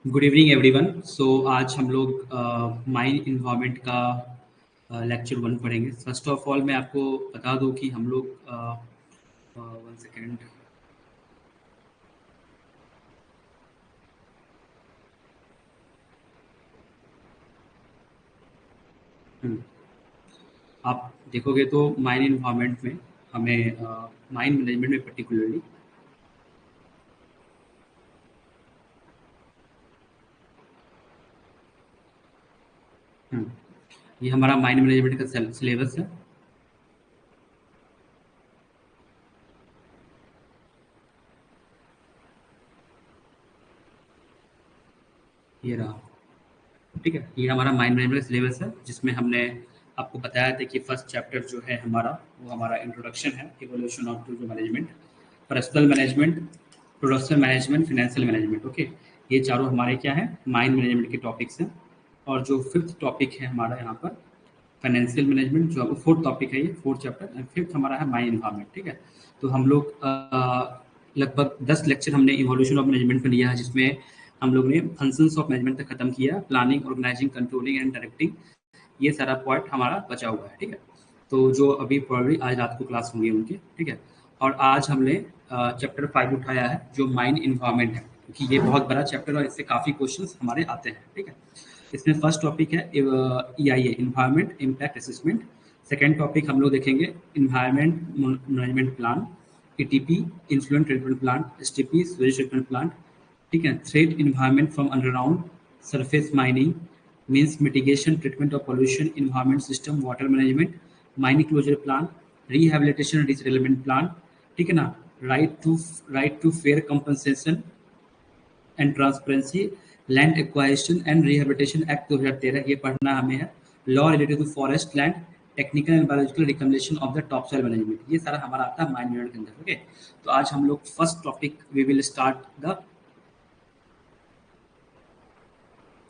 Good evening everyone. सो आज हम लोग माइन इन्वायरमेंट का लेक्चर 1 पढ़ेंगे। फर्स्ट ऑफ ऑल मैं आपको बता दूं कि हम लोग 1 सेकेंड। आप देखोगे तो माइन इन्वायरमेंट में हमें माइन मैनेजमेंट में पर्टिकुलरली ये हमारा माइन मैनेजमेंट का सिलेबस है। ये रहा, ठीक है। ये हमारा माइंड मैनेजमेंट का सिलेबस है जिसमें हमने आपको बताया था कि फर्स्ट चैप्टर जो है हमारा वो हमारा इंट्रोडक्शन है, evolution of to management, personnel management, production management, financial management. Okay, ये चारों हमारे क्या है, माइंड मैनेजमेंट के टॉपिक्स हैं। और जो फिफ्थ टॉपिक है हमारा यहाँ पर फाइनेंशियल मैनेजमेंट, जो फोर्थ टॉपिक है, ये फोर्थ चैप्टर, एंड फिफ्थ हमारा है माइंड इन्वायरमेंट। ठीक है, तो हम लोग लगभग 10 लेक्चर हमने इवोल्यूशन ऑफ मैनेजमेंट में लिया है, जिसमें हम लोग ने फंक्शंस ऑफ मैनेजमेंट तक खत्म किया, planning, organizing, controlling and directing, ये सारा पॉइंट हमारा बचा हुआ है। ठीक है, तो जो अभी प्रॉब्ली आज रात को क्लास होंगी उनकी। ठीक है, और आज हमने चैप्टर 5 उठाया है जो माइंड इन्वायरमेंट है, क्योंकि ये बहुत बड़ा चैप्टर और इससे काफ़ी क्वेश्चंस हमारे आते हैं। ठीक है, इसमें फर्स्ट टॉपिक है EIA, environment impact assessment. Second topic हम लोग देखेंगे environment management plan, ETP, influent treatment plan, STP, sewage treatment plan. ठीक है, threat environment from underground surface mining, means mitigation treatment of pollution, environment system, water management, mining closure plan, rehabilitation resettlement plan. ठीक है ना, right to fair compensation and transparency, land acquisition and rehabilitation act 2013, ये पढ़ना हमें है। Law related to forest land, technical and biological recommendation of the top soil management, ये सारा हमारा आता है माइंड मैनेजमेंट के अंदर। ओके, तो आज हम लोग first topic we will start the,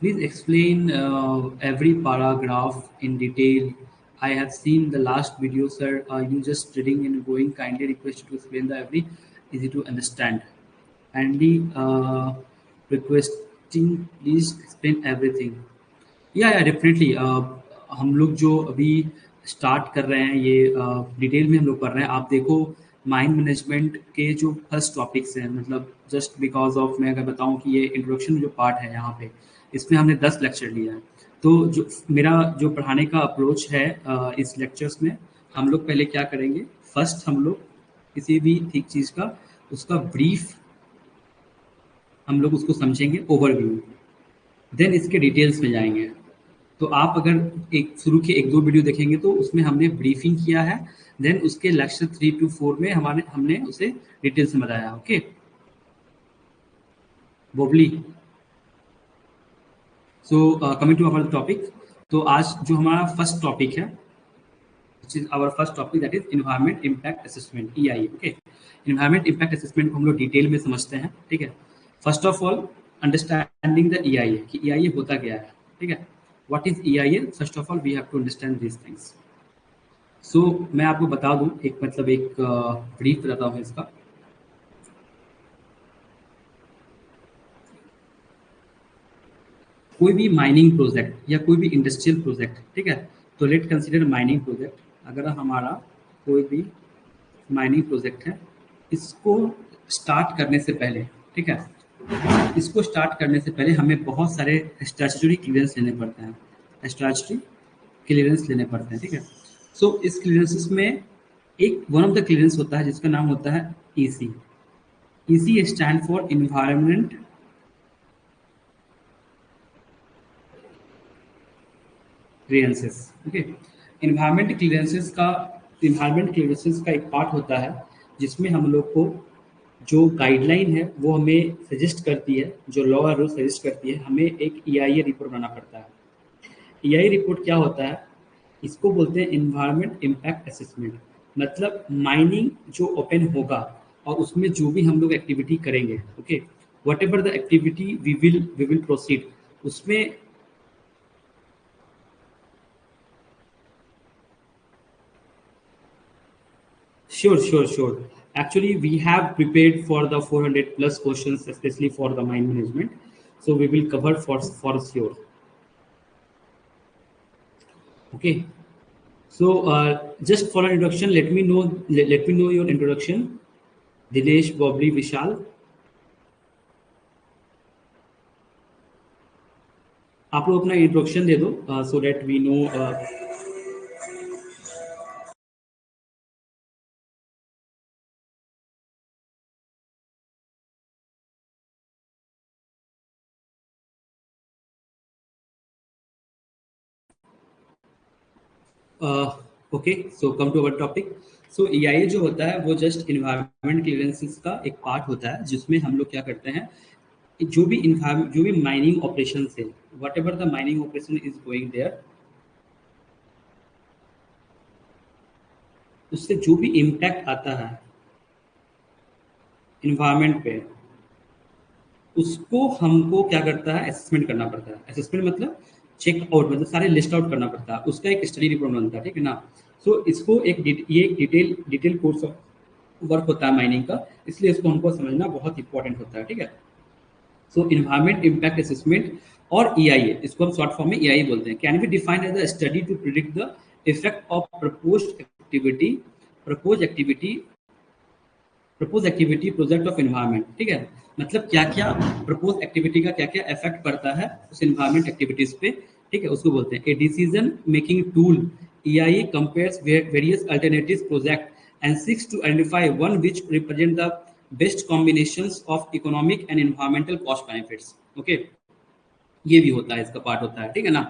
please explain every paragraph in detail. I have seen the last video, sir. You just reading and going. Kindly request you to explain the every easy to understand. Kindly requesting, please explain everything. या definitely हम लोग जो अभी start कर रहे हैं ये detail में हम लोग कर रहे हैं। आप देखो माइंड मैनेजमेंट के जो फर्स्ट टॉपिक्स हैं, मतलब जस्ट बिकॉज ऑफ मैं अगर बताऊं कि ये इंट्रोडक्शन जो पार्ट है यहाँ पे, इसमें हमने 10 लेक्चर लिया है। तो जो मेरा जो पढ़ाने का अप्रोच है इस लेक्चर्स में, हम लोग पहले क्या करेंगे, फर्स्ट हम लोग किसी भी ठीक चीज़ का उसका ब्रीफ हम लोग उसको समझेंगे, ओवरव्यू, देन इसके डिटेल्स में जाएंगे। तो आप अगर एक शुरू के 1-2 वीडियो देखेंगे तो उसमें हमने ब्रीफिंग किया है, देन उसके लेक्चर 3 to 4 में हमने उसे डिटेल से बताया। ओके बोबली, so coming to our topic, तो आज जो हमारा फर्स्ट टॉपिक है, which is our first topic, that is environment impact assessment, EIA। Okay, environment impact assessment को हम लोग डिटेल में समझते हैं। ठीक है, first of all understanding the EIA कि EIA होता क्या है। ठीक है, what is EIA, first of all we have to understand this things. So मैं आपको बता दूं, एक मतलब एक ब्रीफ बताता हूँ इसका। कोई भी माइनिंग प्रोजेक्ट या कोई भी इंडस्ट्रियल प्रोजेक्ट, ठीक है, तो लेट कंसीडर माइनिंग प्रोजेक्ट। अगर हमारा कोई भी माइनिंग प्रोजेक्ट है, इसको स्टार्ट करने से पहले, ठीक है, इसको स्टार्ट करने से पहले हमें बहुत सारे स्टैट्यूटरी क्लियरेंस लेने पड़ते हैं, स्टैट्यूटरी क्लियरेंस लेने पड़ते हैं। ठीक है, सो इस क्लियरेंसेस में एक वन ऑफ द क्लियरेंस होता है जिसका नाम होता है EC। EC stand for environment clearances. Okay, environment clearances का एक पार्ट होता है जिसमें हम लोग को जो गाइडलाइन है वो हमें सजेस्ट करती है, जो लॉ और रूल सजेस्ट करती है, हमें एक EIA रिपोर्ट बनाना पड़ता है। EIA रिपोर्ट क्या होता है, इसको बोलते हैं इन्वायरमेंट इम्पैक्ट असेसमेंट। मतलब माइनिंग जो ओपन होगा और उसमें जो भी हम लोग एक्टिविटी करेंगे, okay, whatever the activity we will proceed, उसमें sure. Actually, we have prepared for the 400 plus questions, especially for the mind management. So we will cover for sure. Okay. So just for an introduction, let me know your introduction. Dinesh, Bobby, Vishal. आप लोग अपना introduction दे दो so that we know. Okay, so come to our topic. So EIA जो होता है वो just environment clearances का एक पार्ट होता है, जिसमें हम लोग क्या करते हैं, जो भी माइनिंग ऑपरेशन है, whatever the mining operation is going there, उससे जो भी इम्पैक्ट आता है इन्वायरमेंट पे, उसको हमको क्या करता है, असेसमेंट करना पड़ता है. असेसमेंट मतलब चेक आउट, मतलब सारे लिस्ट आउट करना पड़ता है, उसका एक स्टडी रिपोर्ट बनता है, ठीक है ना. सो इसको ये एक डिटेल कोर्स ऑफ वर्क होता है माइनिंग का, इसलिए इसको हमको समझना बहुत इंपॉर्टेंट होता है, ठीक है. सो इन्वायरमेंट इम्पैक्ट असेसमेंट और EIA, इसको हम शॉर्ट फॉर्म में EIA बोलते हैं, can be defined as a study to predict the effect of propose activity project of environment, ठीक है. मतलब क्या क्या प्रपोज एक्टिविटी का क्या क्या इफेक्ट पड़ता है उस इन्वायरमेंट एक्टिविटीज पे, ठीक है, उसको बोलते हैं a decision making tool. EIA compares various alternatives project and seeks to identify one which represent the best combinations of economic and environmental cost benefits. Okay, ये भी होता है, इसका पार्ट होता है, ठीक है ना.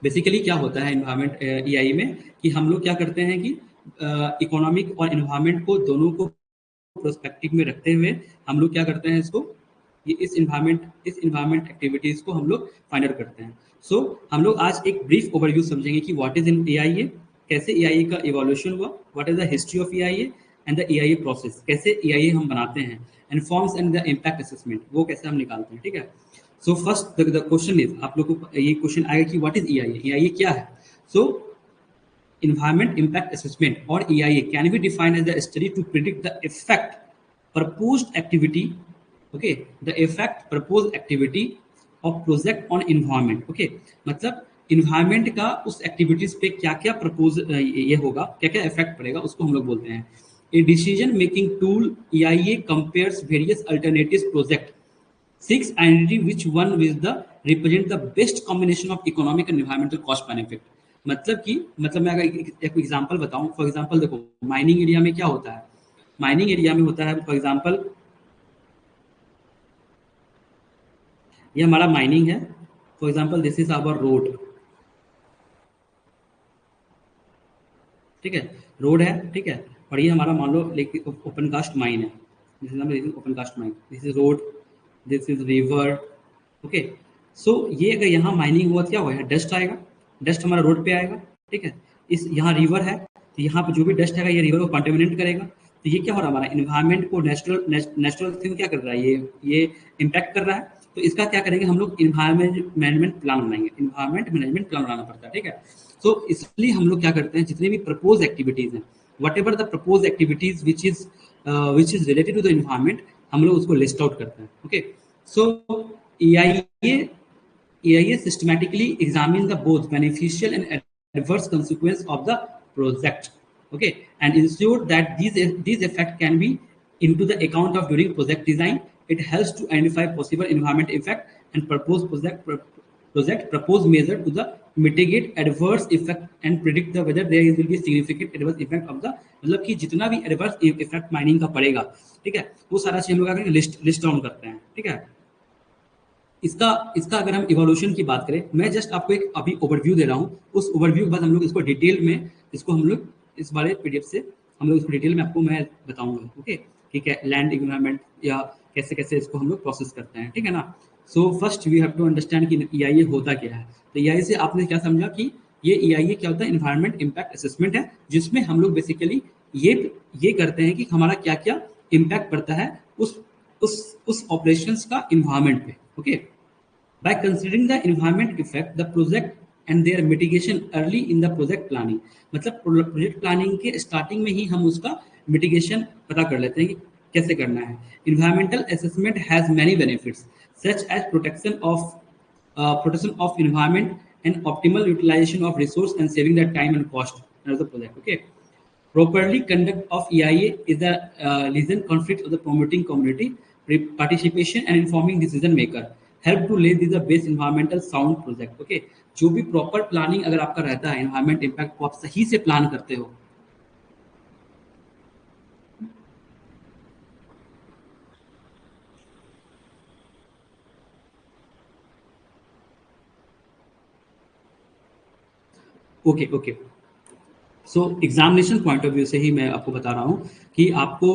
बेसिकली क्या होता है इन्वायरमेंट EIA में, कि हम लोग क्या करते हैं कि इकोनॉमिक और इन्वायरमेंट को दोनों को प्रोस्पेक्टिव में रखते हुए हम लोग क्या करते हैं, इसको ये इस इन्वायरमेंट एक्टिविटीज को हम लोग फाइंड आउट करते हैं. सो हम लोग आज एक ब्रीफ ओवरव्यू समझेंगे कि व्हाट इज इन EIA, कैसे EIA का इवोल्यूशन हुआ, what is the history of EIA and the EIA process, कैसे EIA हम बनाते हैं, and forms and the impact assessment, वो कैसे हम निकालते हैं, ठीक है. So first the question is, आप लोग को ये क्वेश्चन आएगा कि व्हाट इज EIA क्या है. सो environment impact assessment or EIA can be defined as the study to predict the effect proposed activity, okay, the effect proposed activity of project on environment. Okay, मतलब environment का उस activities पे क्या क्या propose ये होगा, क्या क्या इफेक्ट पड़ेगा, उसको हम लोग बोलते हैं a decision making tool. EIA compares various alternatives project, seeks identity which one with the represent the best combination of economic and environmental cost benefit. मतलब मैं अगर एक एग्जांपल बताऊं, फॉर एग्जांपल देखो माइनिंग एरिया में क्या होता है, माइनिंग एरिया में होता है फॉर एग्जांपल ये हमारा माइनिंग है, for example this is our road, ठीक है, रोड है, ठीक है, और ये हमारा मान लो ओपन कास्ट माइन है, this is open cast mine, this is road, this is river. Okay, so ये अगर यहाँ माइनिंग हुआ क्या हुआ है, डस्ट आएगा, डस्ट हमारा रोड पे आएगा, ठीक है. इस यहाँ रिवर है तो यहाँ पे जो भी डस्ट आएगा ये रिवर को कंटेमिनेट करेगा, तो ये क्या हो रहा है, हमारा इन्वायरमेंट को नेचुरल थिंग क्या कर रहा है, ये इम्पैक्ट कर रहा है. तो इसका क्या करेंगे हम लोग, इन्वायरमेंट मैनेजमेंट प्लान बनाएंगे, इन्वायरमेंट मैनेजमेंट प्लान बनाना पड़ता है, ठीक है. तो इसलिए हम लोग क्या करते हैं, जितने भी प्रपोज एक्टिविटीज हैं, whatever the propose activities which is related to the environment, हम लोग उसको लिस्ट आउट करते हैं. Okay, so EIA systematically examine the both beneficial and adverse consequence of the project, okay, and ensure that these effects can be into the account of during project design. It helps to identify possible environment effect and propose measure to the mitigate adverse effect and predict the whether there will be significant adverse effect of the, मतलब कि जितना भी adverse effect mining का पड़ेगा, ठीक है, वो सारा चीज हम लोग क्या करेंगे, लिस्ट डाउन करते हैं, ठीक है. इसका अगर हम इवोल्यूशन की बात करें, मैं जस्ट आपको एक अभी ओवरव्यू दे रहा हूँ, उस ओवरव्यू के बाद हम लोग इसको डिटेल में, इसको हम लोग इस बारे PDF से हम लोग इसको डिटेल में आपको मैं बताऊंगा, ओके, ठीक है, लैंड इन्वायरमेंट या कैसे कैसे इसको हम लोग प्रोसेस करते हैं, ठीक है ना. So first we have to understand कि EIA होता क्या है. तो EIA से आपने क्या समझा कि ये EIA क्या होता है, इन्वायरमेंट इम्पैक्ट असेसमेंट है, जिसमें हम लोग बेसिकली ये करते हैं कि हमारा क्या क्या इम्पैक्ट पड़ता है उस ऑपरेशंस का इन्वायरमेंट पे. Okay, by considering the environment effect the project and their mitigation early in the project planning, मतलब प्रोजेक्ट प्लानिंग के स्टार्टिंग में ही हम उसका मिटिगेशन पता कर लेते हैं कि कैसे करना है। Environmental assessment has many benefits such as protection of environment and optimal utilization of resource and saving the time and cost another project. Okay, properly conduct of EIA is the reason conflict of the promoting community participation and informing decision maker help to lay the base environmental sound project. Okay, जो भी proper planning अगर आपका रहता है environment impact को आप सही से प्लान करते हो। Okay okay, so examination point of view से ही मैं आपको बता रहा हूँ कि आपको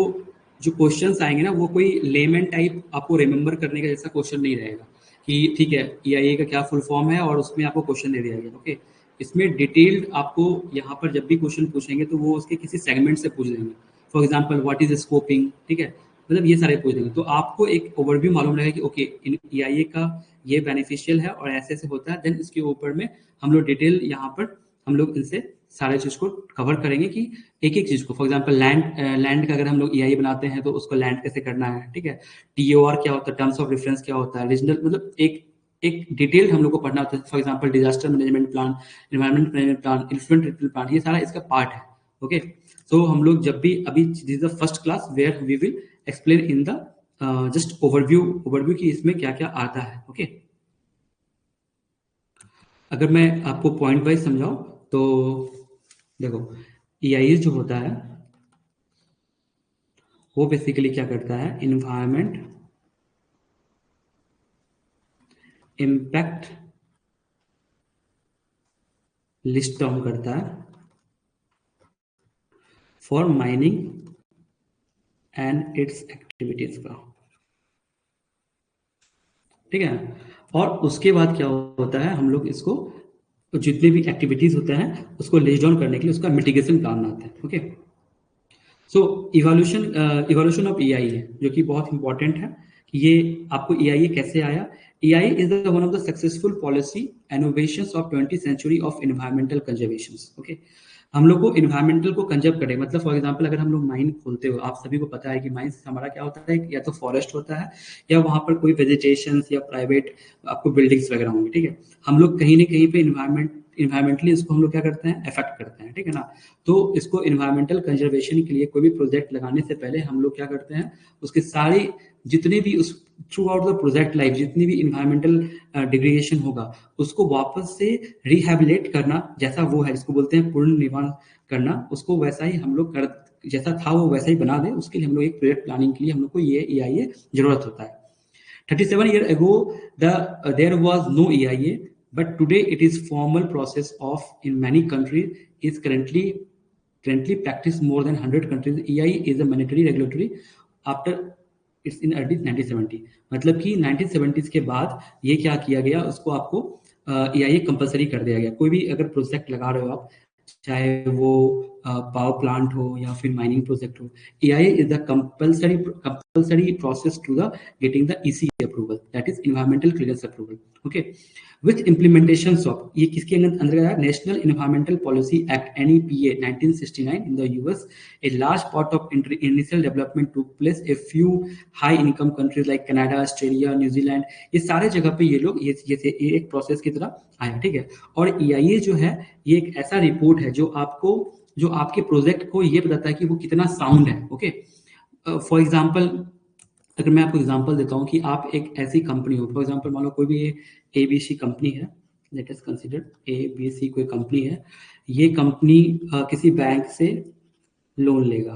जो क्वेश्चंस आएंगे ना वो कोई लेमन टाइप आपको रिमेंबर करने का जैसा क्वेश्चन नहीं रहेगा कि ठीक है EIA का क्या फुल फॉर्म है और उसमें आपको क्वेश्चन दे दिया गया। ओके, इसमें डिटेल्ड आपको यहाँ पर जब भी क्वेश्चन पूछेंगे तो वो उसके किसी सेगमेंट से पूछ देंगे। For example what is scoping, ठीक है, मतलब ये सारे पूछ देंगे तो आपको एक ओवरव्यू मालूम रहेगा कि ओके EIA का ये बेनिफिशियल है और ऐसे ऐसे होता है। देन इसके ऊपर में हम लोग डिटेल यहाँ पर हम लोग इनसे सारे चीज को कवर करेंगे कि एक एक चीज को। फॉर एग्जांपल लैंड का अगर हम लोग EIA बनाते हैं तो उसको लैंड कैसे करना है, ठीक है, TOR क्या होता है, टर्म्स ऑफ रेफरेंस क्या होता है, रीजनल, मतलब एक एक डिटेल हम लोग को पढ़ना होता है। For example disaster management plan, environment management plan, influential treatment plan, ये सारा इसका पार्ट है। ओके, सो हम लोग जब भी अभी this is the first class where we will explain in the just overview overview कि इसमें क्या क्या आता है। ओके, अगर मैं आपको पॉइंट वाइज समझाऊं तो देखो EIA जो होता है वो बेसिकली क्या करता है, इन्वायरमेंट इम्पैक्ट लिस्ट डाउन करता है for mining and it's activities का, ठीक है। और उसके बाद क्या होता है, हम लोग इसको जितने भी एक्टिविटीज होते हैं उसको लिस्ट डाउन करने के लिए उसका मिटिगेशन प्लान बनाते हैं। Okay, so evolution of EIA जो कि बहुत इंपॉर्टेंट है कि ये आपको EIA कैसे आया। EIA is the one of the successful policy innovations of 20th century of environmental conservation. Okay, हम लोग को इन्वायरमेंटल को कंजर्व करें, मतलब फॉर एग्जांपल अगर हम लोग माइन खोलते हो, आप सभी को पता है कि माइंस हमारा क्या होता है, या तो फॉरेस्ट होता है या वहां पर कोई वेजिटेशन या प्राइवेट आपको बिल्डिंग्स वगैरह होंगे, ठीक है। हम लोग कहीं ना कहीं पे इन्वायरमेंटली इसको हम लोग क्या करते हैं, अफेक्ट करते हैं, ठीक है ना। तो इसको इन्वायरमेंटल कंजर्वेशन के लिए कोई भी प्रोजेक्ट लगाने से पहले हम लोग क्या करते हैं, उसके सारे जितने भी उस through out the project life जितनी भी इन्वायरमेंटल डिग्रेडेशन होगा उसको वापस से रिहेबिलिट करना, जैसा वो है जिसको बोलते हैं पूर्ण निर्माण करना, उसको वैसा ही हम लोग कर, जैसा था वो वैसा ही बना दे। उसके लिए हम लोग एक प्रोजेक्ट प्लानिंग के लिए हम लोग को ये EIA जरूरत होता है। 37 years ago, there was no EIA, but today it is formal process of in many countries is currently practiced more than 100 countries. EIA is a mandatory regulatory after it's in early 1970, मतलब कि 1970s के बाद ये क्या किया गया, उसको आपको EIA कंपलसरी कर दिया गया। कोई भी अगर प्रोजेक्ट लगा रहे हो आप, चाहे वो पावर प्लांट हो या फिर माइनिंग प्रोजेक्ट हो, EIA is the compulsory process to the getting the EC approval, that is environmental clearance approval. Okay, with implementation of, ये किसके अंदर है, national environmental policy act NEPA 1969 in the US, a large part of initial development took place a few high income countries like Canada, Australia, New Zealand, ये सारे जगह पे ये लोग ये एक प्रोसेस की तरह आया, ठीक है। और EIA जो है ये एक ऐसा रिपोर्ट है जो आपको, जो आपके प्रोजेक्ट को ये बताता है कि वो कितना साउंड है। ओके, फॉर एग्जांपल अगर मैं आपको एग्जांपल देता हूँ कि आप एक ऐसी कंपनी हो, फॉर एग्जांपल मान लो कोई भी ABC कंपनी है, लेट अस कंसीडर ABC कोई कंपनी है, ये कंपनी किसी बैंक से लोन लेगा,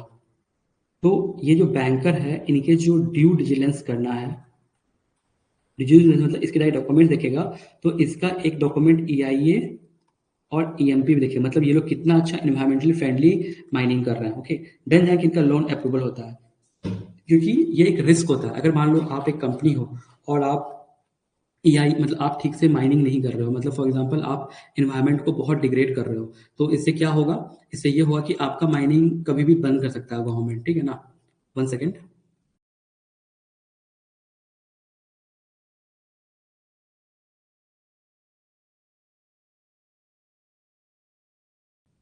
तो ये जो बैंकर है इनके जो ड्यू डिलिजेंस करना है, ड्यू डिलिजेंस मतलब इसके सारे डॉक्यूमेंट देखेगा, तो इसका एक डॉक्यूमेंट EIA और EMP भी देखिए, मतलब ये लोग कितना अच्छा इन्वायरमेंटली फ्रेंडली माइनिंग कर रहे हैं। ओके, देन जाके इनका लोन अप्रूवल होता है, क्योंकि ये एक रिस्क होता है। अगर मान लो आप एक कंपनी हो और आप EI मतलब आप ठीक से माइनिंग नहीं कर रहे हो, मतलब फॉर एग्जांपल आप इन्वायरमेंट को बहुत डिग्रेड कर रहे हो, तो इससे क्या होगा, इससे ये होगा कि आपका माइनिंग कभी भी बंद कर सकता है गवर्नमेंट, ठीक है ना। One second,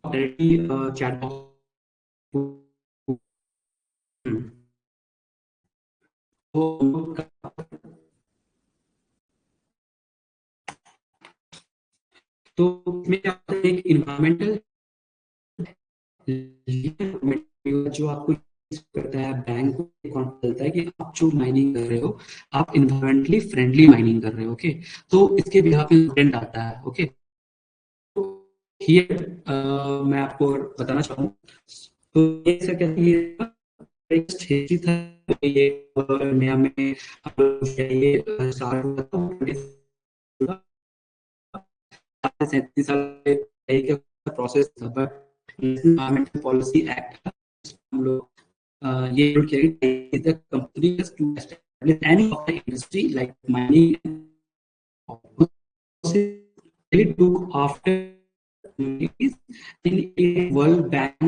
directly chat box तो इसमें क्या होता है, एक इन्वायरमेंटल जो आपको करता है, बैंक को चलता है कि आप जो माइनिंग कर रहे हो आप इन्वायरमेंटली फ्रेंडली माइनिंग कर रहे हो। ओके, तो इसके बिहाफ में स्टूडेंट आता है। ओके, तो हियर मैं आपको बताना चाहूँ, तो ये सर कहते हैं एक हिस्ट्री था ये इंडिया में ये स्टार्ट हुआ था 37 साल का प्रोसेस था, बट एनवायरमेंटल पॉलिसी एक्ट हम लोग ये किया the company to establish any of the industry like mining took after in a World Bank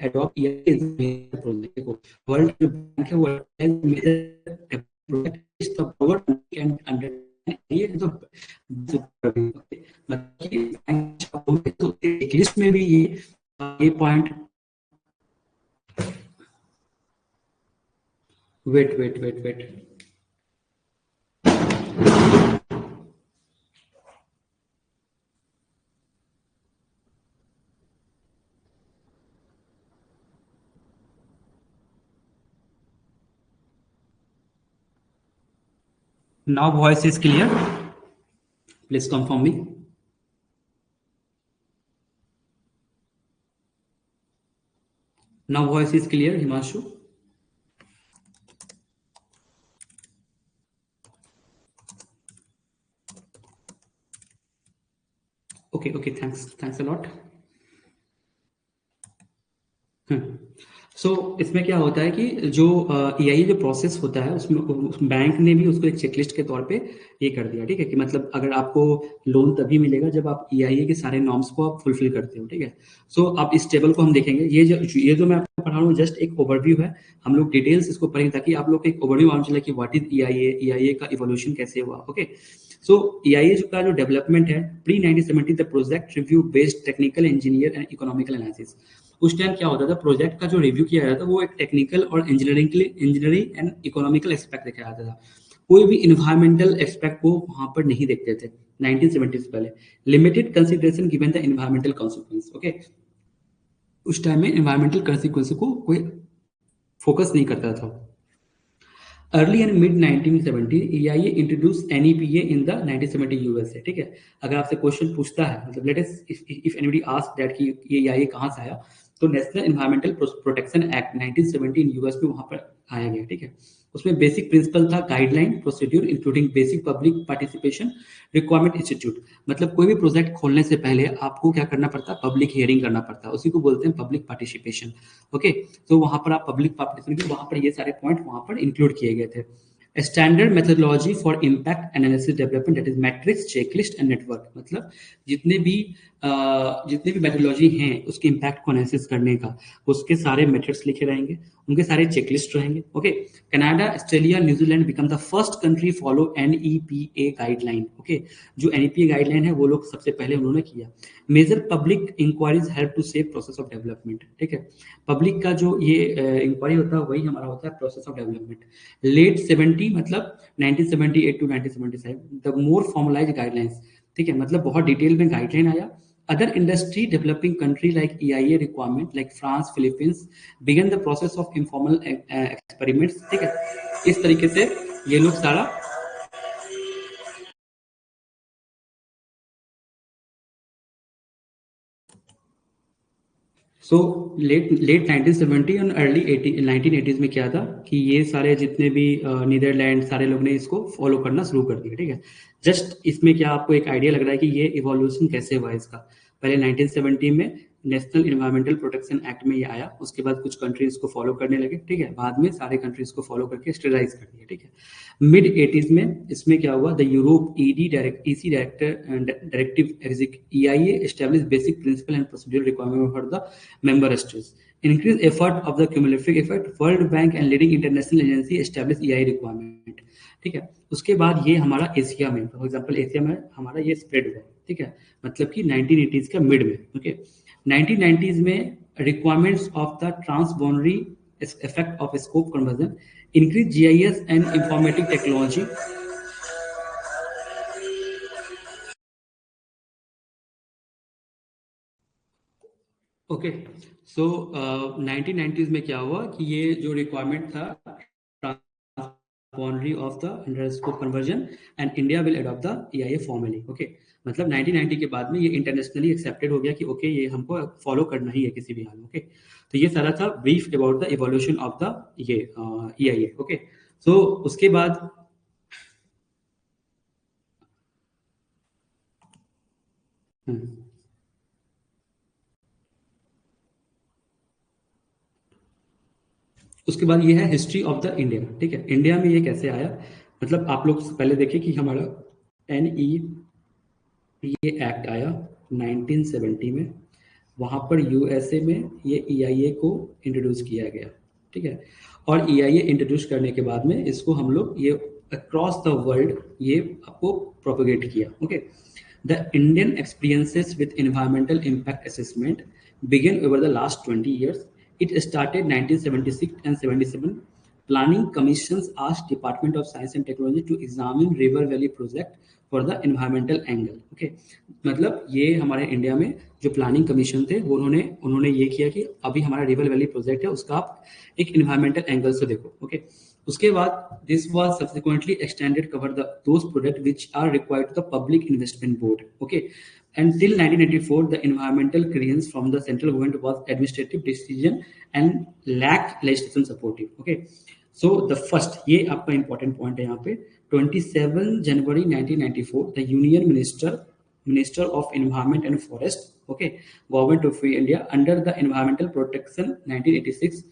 adopt EIS project को World Bank है वो मेजर प्रोजेक्ट इस the power can understand ये तो मतलब तो एक लिस्ट में भी ये point wait now voice is clear, please confirm me. Now voice is clear, Himanshu. Okay, thanks a lot. सो इसमें क्या होता है कि जो EIA जो प्रोसेस होता है उसमें बैंक ने भी उसको एक चेकलिस्ट के तौर पे ये कर दिया, ठीक है, कि मतलब अगर आपको लोन तभी मिलेगा जब आप EIA के सारे नॉर्म्स को आप फुलफिल करते हो, ठीक है। सो अब इस टेबल को हम देखेंगे, ये जो मैं आपको पढ़ा रहा हूँ जस्ट एक ओवरव्यू है, हम लोग डिटेल्स इसको पढ़ेंगे ताकि आप लोग को एक ओवरव्यू मालूम चले कि व्हाट इज EIA का इवोल्यूशन कैसे हुआ। ओके, सो EIA का जो डेवलपमेंट है pre 1970 the project review based technical engineer and economical analysis. उस टाइम क्या होता था, प्रोजेक्ट का जो रिव्यू किया जाता था वो एक टेक्निकल और इंजीनियरिंग एंड इकोनॉमिकल एस्पेक्ट देखा जाता था, कोई भी इन्वायरमेंटल एस्पेक्ट को वहां पर नहीं देखते थे 1970 से पहले। Limited consideration given the environmental consequence. Okay, उस टाइम में इन्वायरमेंटल कॉन्सिक्वेंस को कोई फोकस नहीं करता था। Early and mid 1970 EIA introduce NEPA in the 1970 USA, ठीक है। अगर आपसे क्वेश्चन पूछता है, मतलब let us if anybody ask that कि ये EIA कहाँ से आया, तो national environmental protection act 1970 in US में वहां पर आया गया, ठीक है। उसमें बेसिक प्रिंसिपल था guideline procedure including basic public participation requirement institute. मतलब कोई भी प्रोजेक्ट खोलने से पहले आपको क्या करना पड़ता है, पब्लिक हियरिंग करना पड़ता है, उसी को बोलते हैं पब्लिक पार्टिसिपेशन। ओके, तो वहां पर आप पब्लिक पार्टिसिपेशन, वहां पर ये सारे पॉइंट वहां पर इंक्लूड किए गए थे। Standard methodology for impact analysis development, that is matrix checklist and network. मतलब जितने भी मेथोडोलॉजी हैं उसके इम्पैक्ट को एनालिसिस करने का, उसके सारे मेथड्स लिखे रहेंगे, उनके सारे चेकलिस्ट रहेंगे। Okay, Canada, Australia, New Zealand become the first country follow NEPA guideline. Okay, जो NEPA गाइडलाइन है वो लोग सबसे पहले उन्होंने किया। Major public inquiries help to save process of development, ठीक है। पब्लिक का जो ये इंक्वायरी होता है वही हमारा होता है प्रोसेस ऑफ डेवलपमेंट। लेट 70 मतलब 1978 to 1977 the more formalize guidelines, ठीक है, मतलब बहुत डिटेल में गाइडलाइन आया। Other industry developing country like EIA requirement like France, Philippines began the process of informal experiments, ठीक है। इस तरीके से ये लोग सारा लेट 1970 और अर्ली 1980s में क्या था कि ये सारे जितने भी नीदरलैंड सारे लोग ने इसको फॉलो करना शुरू कर दिया, ठीक है। जस्ट इसमें क्या आपको एक आइडिया लग रहा है कि ये इवोल्यूशन कैसे हुआ इसका। पहले 1970 में नेशनल एनवायरमेंटल प्रोटेक्शन एक्ट में ये आया, उसके बाद कुछ कंट्रीज को फॉलो करने लगे, ठीक है, बाद में सारे कंट्रीज को फॉलो करके स्टेलाइज कर दिया, ठीक है। मिड 80s में इसमें क्या हुआ, the Europe EC directive EIA establish basic principle and procedure requirement for the member states, increase effort of the cumulative effect, World Bank and leading international agency establish EIA requirement, ठीक है। उसके बाद ये हमारा एशिया में, for example Asia में हमारा ये स्प्रेड हुआ, ठीक है, मतलब कि 1980s का मिड में। ओके, 1990s में requirements of the transboundary effect of scope conversion, increase GIS and informatic technology. Okay, so 1990s में क्या हुआ कि ये जो रिक्वायरमेंट था boundary of the अंडरस्कोप conversion and India will adopt the EIA formally. Okay, मतलब 1990 के बाद में ये इंटरनेशनली एक्सेप्टेड हो गया कि ओके ये हमको फॉलो करना ही है किसी भी हाल में. ओके, तो ये सारा था brief about the evolution of the ये EIA. ओके, सो उसके बाद उसके बाद ये है हिस्ट्री ऑफ द इंडिया. ठीक है, इंडिया में ये कैसे आया, मतलब आप लोग पहले देखिए कि हमारा NEPA एक्ट आया 1970 में, वहाँ पर USA में ये EIA को इंट्रोड्यूस किया गया. ठीक है, और EIA इंट्रोड्यूस करने के बाद में इसको हम लोग ये अक्रॉस द वर्ल्ड ये आपको प्रोपोगेट किया. Okay, the Indian experiences with environmental impact assessment begin over the last 20 years. It started 1976 and 77. Planning commissions asked Department of Science and Technology to examine River Valley project for the environmental angle. Okay, मतलब ये हमारे India में जो planning commission थे वो उन्होंने ये किया कि अभी हमारा रिवर वैली प्रोजेक्ट है उसका आप एक इन्वायरमेंटल एंगल से देखो. ओके, उसके बाद this was subsequently extended cover the those project which are required to the public investment board. Okay, until 1994 the environmental clearance from the central government was administrative decision and lacked legislation supportive. Okay, so the first, ये आपका important point है यहाँ पे, 27 January 1994 the union minister of environment and forest, okay, government of India under the environmental protection 1986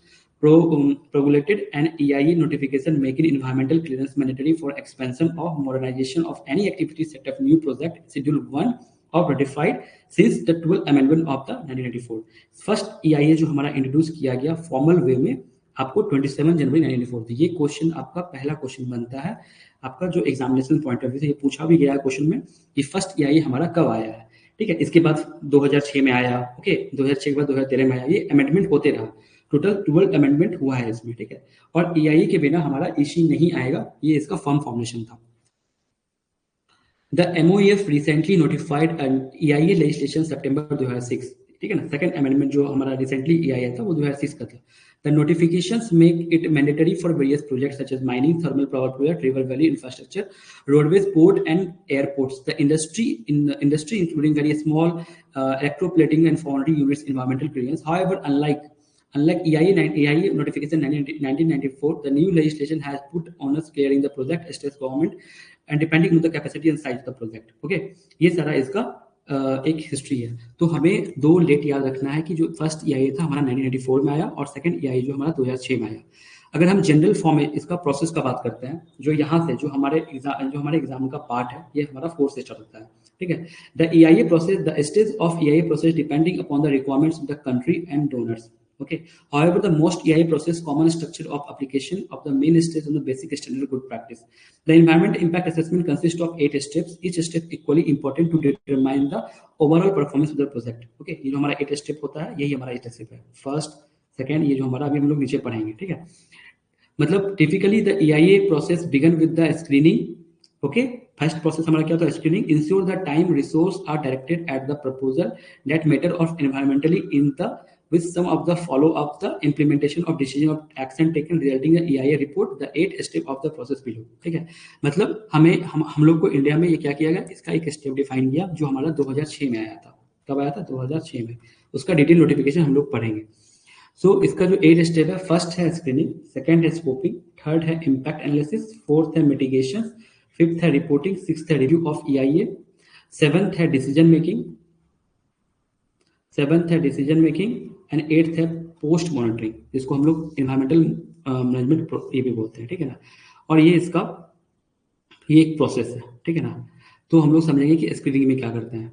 promulgated an EIA notification making environmental clearance mandatory for expansion of modernization of any activity set of new project schedule 1 of ratified since the 12th amendment of the 1994. First EIA जो हमारा introduce किया गया formal way में आपको 27 जनवरी 1994. तो ये question आपका पहला क्वेश्चन बनता है आपका जो एग्जामिनेशन पॉइंट ऑफ व्यू से ये पूछा भी गया है क्वेश्चन में कि फर्स्ट EIA हमारा कब आया है. ठीक है, इसके बाद 2006 में आया. ओके, 2006 के बाद 2013 में आया. ये अमेंडमेंट होते रहा, टोटल 12 अमेंडमेंट हुआ है इसमें. ठीक है, और EIA के बिना हमारा इश्यू नहीं आएगा, ये इसका फर्म फॉर्मेशन था. The MOEF recently notified an EIA legislation September 2006. ठीक है ना, सेकंड अमेंडमेंट जो हमारा रिसेंटली EIA था वो 2006 का था. The notifications make it mandatory for various projects such as mining, thermal power project, river valley infrastructure, roadways, port and airports. The industry including very small electroplating and foundry units environmental clearance. However, unlike EIA notification 1994, the new legislation has put onus clearing the project state government and depending on the capacity and size of the project. Okay, ये सारा इसका एक history है. तो हमें दो date याद रखना है कि जो फर्स्ट EIA था हमारा 1994 में आया और सेकंड EIA जो हमारा 2006 में आया. अगर हम जनरल फॉर्म में इसका प्रोसेस का बात करते हैं, जो यहाँ से जो हमारे एग्जाम का पार्ट है ये हमारा 4 से स्टार्ट होता है. ठीक है, the EIA process, the stage of EIA process depending upon the requirements of the country and donors. Okay. However, the most EIA process common structure of application of the main stage on the basic standard good practice. The environment impact assessment consists of 8 steps. Each step equally important to determine the overall performance of the project. Okay. ये जो हमारा 8 step होता है यही हमारा 8 step है. First, second, ये जो हमारा अभी हम लोग नीचे पढ़ेंगे. ठीक है, मतलब typically the EIA process begin with the screening. Okay. First process हमारा क्या होता है, screening. Ensure the time resource are directed at the proposal that matter of environmentally in the with some of the follow up the implementation of decision of action taken resulting in EIA report, the 8 step of the process below. ठीक है, मतलब हम लोग को India में ये क्या किया गया, इसका एक स्टेप डिफाइन किया जो हमारा 2006 में आया था. कब आया था, 2006 में. उसका डिटेल नोटिफिकेशन हम लोग पढ़ेंगे. सो इसका जो 8 स्टेप है, फर्स्ट है स्क्रीनिंग, सेकंड है स्कोपिंग, थर्ड है इम्पैक्ट एनालिसिस, फोर्थ है मिटिगेशन, फिफ्थ है रिपोर्टिंग, सिक्स्थ है रिव्यू ऑफ EIA, सेवंथ है डिसीजन मेकिंग एंड एट्थ है पोस्ट मॉनिटरिंग, जिसको हम लोग एनवायरमेंटल मैनेजमेंट ये भी बोलते हैं. ठीक है ना, और ये एक प्रोसेस है. ठीक है ना, तो हम लोग समझेंगे कि स्क्रीनिंग में क्या करते हैं.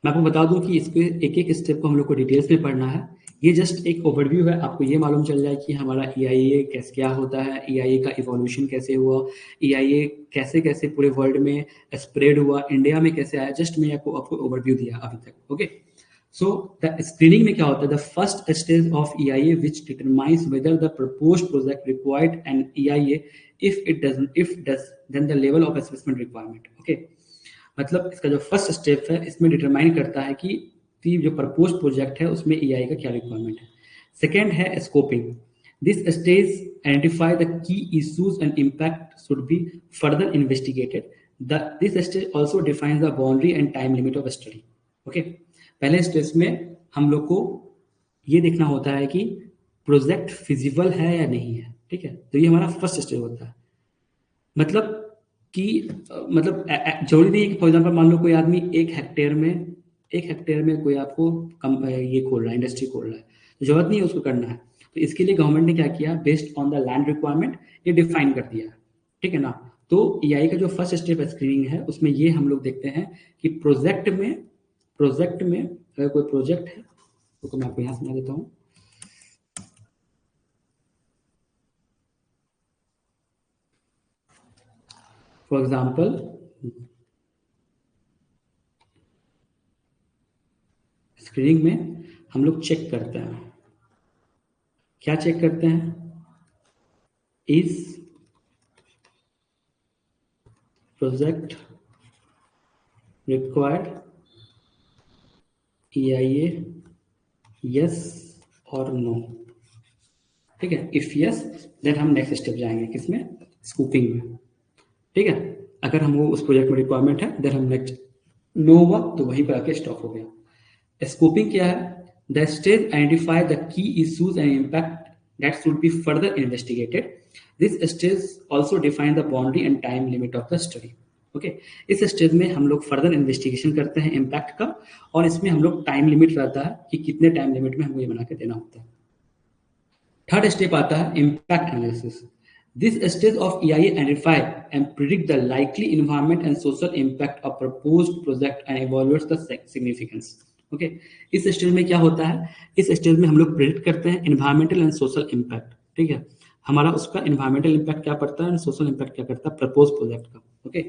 मैं आपको बता दूं कि इसके एक एक स्टेप को हम लोग को डिटेल्स में पढ़ना है. ये जस्ट एक ओवरव्यू है, आपको ये मालूम चल जाए कि हमारा EIA कैसे क्या होता है, EIA का इवोल्यूशन कैसे हुआ, EIA कैसे कैसे पूरे वर्ल्ड में स्प्रेड हुआ, इंडिया में कैसे आया. जस्ट मैं आपको ओवरव्यू दिया अभी तक. ओके, सो द स्क्रीनिंग में क्या होता है, the first stage of EIA which determines whether the proposed project required an EIA, if does then the level of assessment requirement. Okay, मतलब इसका जो फर्स्ट स्टेप है इसमें डिटरमाइन करता है कि जो प्रपोज प्रोजेक्ट है उसमें EIA का क्या रिक्वायरमेंट है। सेकेंड है scoping. This stage identify the key issues and impact should be further investigated. This stage also defines the boundary and time limit of study. Okay, पहले स्टेज में हम लोग को ये देखना होता है कि प्रोजेक्ट फिजिबल है या नहीं है, ठीक है, तो ये हमारा फर्स्ट स्टेज होता है। मतलब कि मतलब जरूरी नहीं है कि फॉर एग्जाम्पल मान लो कोई आदमी एक हेक्टेयर में कोई आपको ये खोल रहा है, इंडस्ट्री खोल रहा है, तो जरूरत नहीं है उसको करना है। तो इसके लिए गवर्नमेंट ने क्या किया, based on the land requirement ये डिफाइन कर दिया, ठीक है ना। तो EIA का जो फर्स्ट स्टेप स्क्रीनिंग है उसमें ये हम लोग देखते हैं कि प्रोजेक्ट में अगर कोई प्रोजेक्ट है तो मैं आपको यहाँ समझा देता हूँ। फॉर एग्जाम्पल स्क्रीनिंग में हम लोग चेक करते हैं, क्या चेक करते हैं, is project required EIA, yes और नो, ठीक है। इफ यस देन हम नेक्स्ट स्टेप जाएंगे, किसमें, स्कूपिंग में, ठीक है। अगर हमको उस प्रोजेक्ट में रिक्वायरमेंट है देन हम नेक्स्ट, नो हुआ तो वहीं पर आके स्टॉप हो गया। स्कूपिंग क्या है, the stage identify the key issues and impact that should be further investigated. This stage also define the boundary and time limit of the study. Okay, इस स्टेज में हम लोग फर्दर इन्वेस्टिगेशन करते हैं इम्पैक्ट का, और इसमें हम लोग टाइम लिमिट रहता है कि कितने टाइम लिमिट में हमको ये बना के देना होता है। थर्ड स्टेप आता है impact analysis. This stage of EIA identify and predict the likely environment and social impact of proposed project and evaluates the significance. Okay, इस स्टेज में क्या होता है, इस स्टेज में हम लोग प्रेडिक्ट करते हैं एनवायरमेंटल एंड सोशल इम्पैक्ट, ठीक है। हमारा उसका एनवायरमेंटल इम्पैक्ट क्या पड़ता है, सोशल इम्पैक्ट क्या करता है प्रपोज प्रोजेक्ट का। ओके,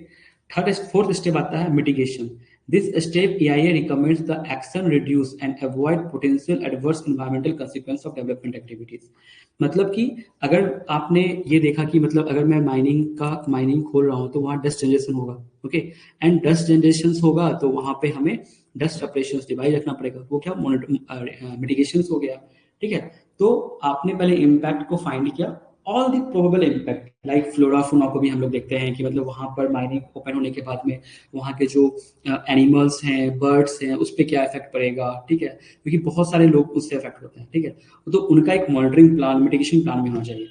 फोर्थ स्टेप आता है mitigation. This step EIA recommends the action reduce and avoid potential adverse environmental consequence of development activities. मतलब कि अगर आपने ये देखा कि मतलब अगर मैं माइनिंग खोल रहा हूँ तो वहाँ डस्ट जनरेशन होगा, ओके, एंड डस्ट जनरेशन होगा तो वहाँ पे हमें डस्ट सेपरेशन डिवाइस रखना पड़ेगा, वो क्या मिटिगेशन हो गया, ठीक है। तो आपने पहले इम्पैक्ट को फाइंड किया, all the probable impact like flora fauna को भी हम लोग देखते हैं कि मतलब वहाँ पर माइनिंग ओपन होने के बाद में वहाँ के जो एनिमल्स हैं, बर्ड्स हैं, उस पर क्या इफेक्ट पड़ेगा, ठीक है, क्योंकि बहुत सारे लोग उससे इफेक्ट होते हैं, ठीक है। तो उनका एक मॉनिटरिंग प्लान, मिटिगेशन प्लान भी होना चाहिए।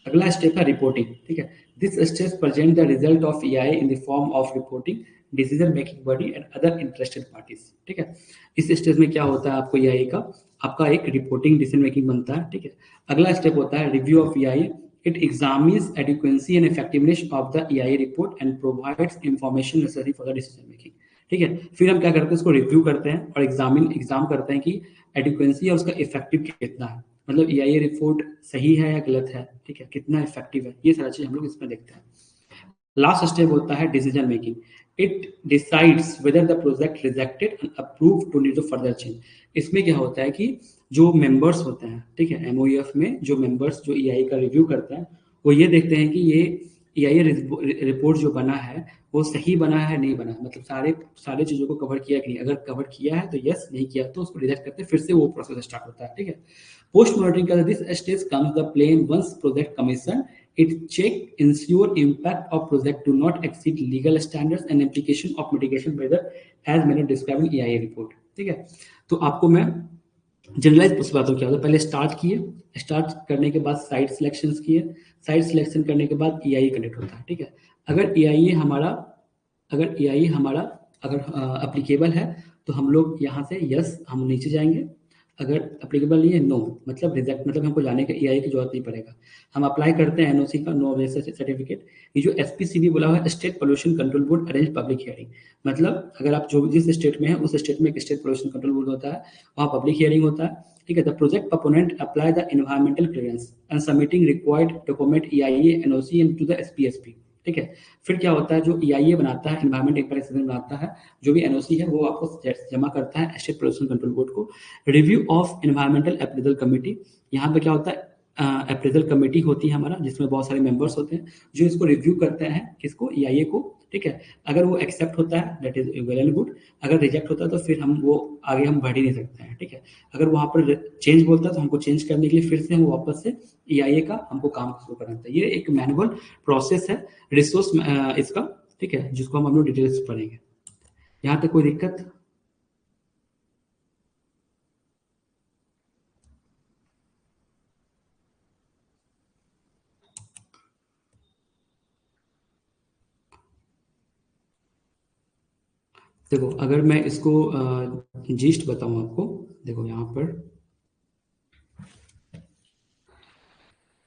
अगला स्टेप है रिपोर्टिंग, ठीक है। This step present the result of EIA in the form of reporting decision making body and other interested parties, ठीक है। इस स्टेज में क्या होता है, आपको EIA का आपका एक रिपोर्टिंग डिसीजन मेकिंग बनता है, ठीक है। अगला स्टेप होता है review of EIA। It examines adequacy and effectiveness of the EIA report and provides information necessary for the decision making, ठीक है। फिर हम क्या करते हैं, उसको रिव्यू करते हैं और एग्जाम करते हैं कि एडिक्वेंसी और उसका इफेक्टिव कितना है, मतलब EIA रिपोर्ट सही है या गलत है, ठीक है, कितना इफेक्टिव है, ये सारा चीज हम लोग इसमें देखते हैं। लास्ट स्टेप होता है decision making. It decides whether the project rejected and approved to need further change. इसमें क्या होता है कि जो मेंबर्स होते हैं, ठीक है, MOEF में जो मेंबर्स जो EIA का रिव्यू करते हैं वो ये देखते हैं कि ये EIA रिपोर्ट जो बना है वो सही बना है नहीं बना है, मतलब सारे चीजों को कवर किया कि नहीं। अगर कवर किया है तो यस, नहीं किया तो उसको रिजेक्ट करते हैं, फिर से वो प्रोसेस स्टार्ट होता है, ठीक है। पोस्ट मॉनिटरिंग का this stage comes the plane once project commission. It check ensure impact of project do not exceed legal standards and implication of mitigation measure as मैंने described in EIA report, ठीक है। तो आपको मैं generalise बातों क्या होता है, पहले स्टार्ट करने के बाद साइट सिलेक्शन किए, साइट सिलेक्शन करने के बाद EIA कंडक्ट होता है, ठीक है। अगर EIA हमारा अगर अप्लीकेबल है तो हम लोग यहाँ से यस हम नीचे जाएंगे, अगर अप्लीकेबल नहीं है नो, मतलब रिजेक्ट, मतलब हमको जाने का EIA की जरूरत नहीं पड़ेगा। हम अप्लाई करते हैं NOC का, नो ऑब्जेक्शन सर्टिफिकेट। ये जो SPCB बोला हुआ है, state pollution control board arrange public hearing, मतलब अगर आप जो जिस स्टेट में है उस स्टेट में एक स्टेट पोल्यूशन कंट्रोल बोर्ड होता है, वहाँ पब्लिक हियरिंग होता है, ठीक है। The project proponent apply the environmental clearance and submitting required document EIA NOC to the SPSP, ठीक है। फिर क्या होता है, जो EIA बनाता है, एनवायरमेंट इम्पैक्ट असेसमेंट बनाता है, जो भी एनओसी है वो आपको जमा करता है स्टेट पोल्यूशन कंट्रोल बोर्ड को। Review of environmental appraisal committee, यहाँ पे क्या होता है, अप्रेजल कमेटी होती है हमारा, जिसमें बहुत सारे मेंबर्स होते हैं जो इसको रिव्यू करते हैं, किसको, EIA को, ठीक है। अगर वो एक्सेप्ट होता है that is well and good, अगर रिजेक्ट होता है तो फिर हम वो आगे हम बढ़ ही नहीं सकते हैं, ठीक है। अगर वहाँ पर चेंज बोलता है तो हमको चेंज करने के लिए फिर से हम वापस से EIA का हमको काम शुरू करना होता है। ये एक मैनुअल प्रोसेस है रिसोर्स इसका, ठीक है, जिसको हम लोग डिटेल्स पढ़ेंगे। यहाँ तक कोई दिक्कत? देखो अगर मैं इसको जीस्ट बताऊं आपको, देखो यहाँ पर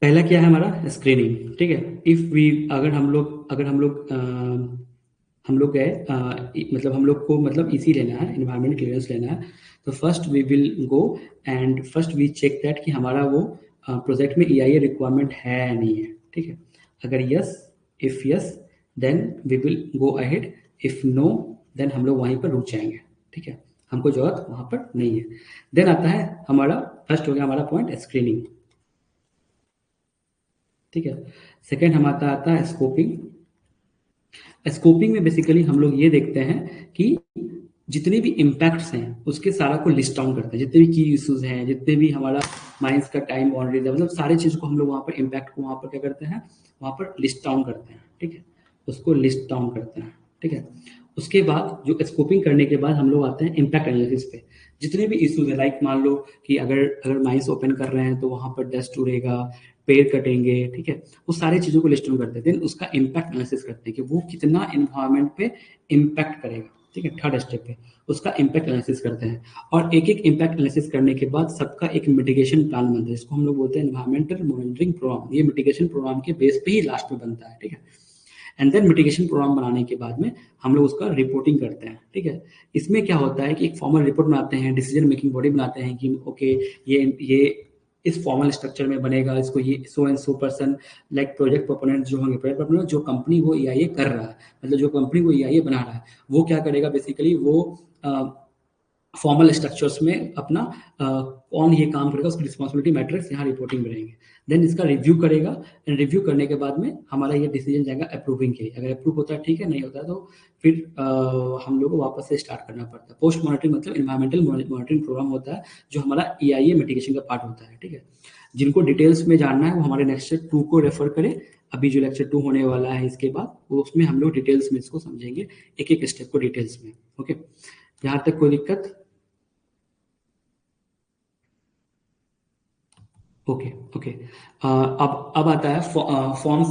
पहला क्या है हमारा, स्क्रीनिंग, ठीक है। इफ वी, हम लोग गए मतलब हम लोग को मतलब इसी लेना है, इन्वायरमेंट क्लियरेंस लेना है, तो first we will go and first we check that कि हमारा वो प्रोजेक्ट में EIA रिक्वायरमेंट है या नहीं है, ठीक है। अगर yes, if yes then we will go ahead, if no then हम लोग वहीं पर रुक जाएंगे, ठीक है, हमको जरूरत वहां पर नहीं है। देन आता है हमारा, फर्स्ट हो गया हमारा पॉइंट स्क्रीनिंग, ठीक है। सेकेंड हमारा आता है स्कोपिंग। स्कोपिंग में बेसिकली हम लोग ये देखते हैं कि जितने भी इम्पैक्ट्स हैं उसके सारा को लिस्ट डाउन करते हैं, जितने भी की इश्यूज हैं, जितने भी हमारा माइंस का टाइम बाउंड्रीज है, मतलब सारी चीज़ को हम लोग वहाँ पर इम्पैक्ट को वहाँ पर क्या करते हैं, वहाँ पर लिस्ट डाउन करते हैं, ठीक है, उसको लिस्ट डाउन करते हैं, ठीक है। उसके बाद जो स्कोपिंग करने के बाद हम लोग आते हैं इम्पैक्ट एनालिसिस पे। जितने भी इश्यूज है, लाइक मान लो कि अगर अगर माइंस ओपन कर रहे हैं तो वहाँ पर डस्ट उड़ेगा, पेड़ कटेंगे, ठीक है, वो सारी चीज़ों को लिस्ट डाउन करते हैं। देन उसका इम्पैक्ट एनालिसिस करते हैं कि वो कितना इन्वायरमेंट पे इम्पैक्ट करेगा, ठीक है। थर्ड स्टेप पे उसका इम्पैक्ट एनालिसिस करते हैं, और एक एक इम्पैक्ट एनालिसिस करने के बाद सबका एक मिटिगेशन प्लान बनता है, जिसको हम लोग बोलते हैं एनवायरमेंटल मॉनिटरिंग प्रोग्राम। ये मिटिगेशन प्रोग्राम के बेस पे ही लास्ट में बनता है, ठीक है। एंड देन मिटिगेशन प्रोग्राम बनाने के बाद में हम लोग उसका रिपोर्टिंग करते हैं, ठीक है। इसमें क्या होता है कि एक फॉर्मल रिपोर्ट बनाते हैं, डिसीजन मेकिंग बॉडी बनाते हैं कि ओके ये इस फॉर्मल स्ट्रक्चर में बनेगा, इसको ये so and so person, like project proponent जो होंगे, प्रोजेक्ट प्रोपोनेंट जो कंपनी वो EIA कर रहा है, मतलब जो कंपनी वो EIA बना रहा है, वो क्या करेगा बेसिकली, वो फॉर्मल स्ट्रक्चर्स में अपना कौन ये काम करेगा, उसकी रिस्पॉन्सिबिलिटी मैट्रिक्स यहाँ रिपोर्टिंग में रहेंगे। देन इसका रिव्यू करेगा, एंड रिव्यू करने के बाद में हमारा ये डिसीजन जाएगा अप्रूविंग के लिए। अगर अप्रूव होता है ठीक है, नहीं होता है तो फिर हम लोग को वापस से स्टार्ट करना पड़ता है। पोस्ट मॉनिटरिंग मतलब इन्वायरमेंटल मॉनिटरिंग प्रोग्राम होता है, जो हमारा EIA मिटिगेशन का पार्ट होता है, ठीक है। जिनको डिटेल्स में जानना है वो हमारे लेक्चर 2 को रेफर करें। अभी जो लेक्चर 2 होने वाला है इसके बाद, वो उसमें हम लोग डिटेल्स में इसको समझेंगे, एक एक स्टेप को डिटेल्स में, ओके। यहाँ तक कोई दिक्कत? Okay, okay. अब आता है फॉर्म्स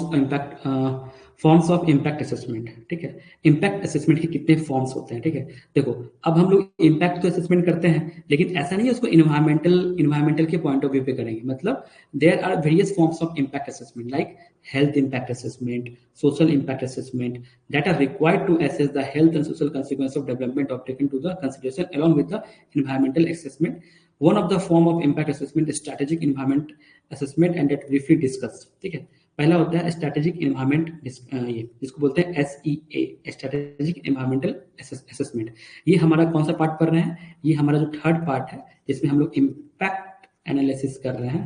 ऑफ इम्पैक्ट असेसमेंट, ठीक है। इम्पैक्ट असेसमेंट के कितने फॉर्म्स होते हैं, ठीक है। देखो अब हम लोग इम्पैक्ट तो असेसमेंट करते हैं, लेकिन ऐसा नहीं है उसको इन्वायरमेंटल के पॉइंट ऑफ व्यू पे करेंगे। मतलब there are various forms of impact assessment, like health impact assessment, social impact assessment, that are required to assess the health and social consequences of development of taken to the consideration along with the environmental assessment. One of the form of impact assessment is strategic environment assessment and that briefly discussed, ठीक है। पहला होता है strategic environment, ये जिसको बोलते हैं SEA, strategic environmental assessment. ये हमारा कौन सा पार्ट पढ़ रहे हैं, ये हमारा जो थर्ड पार्ट है जिसमें हम लोग इम्पैक्ट एनालिसिस कर रहे हैं,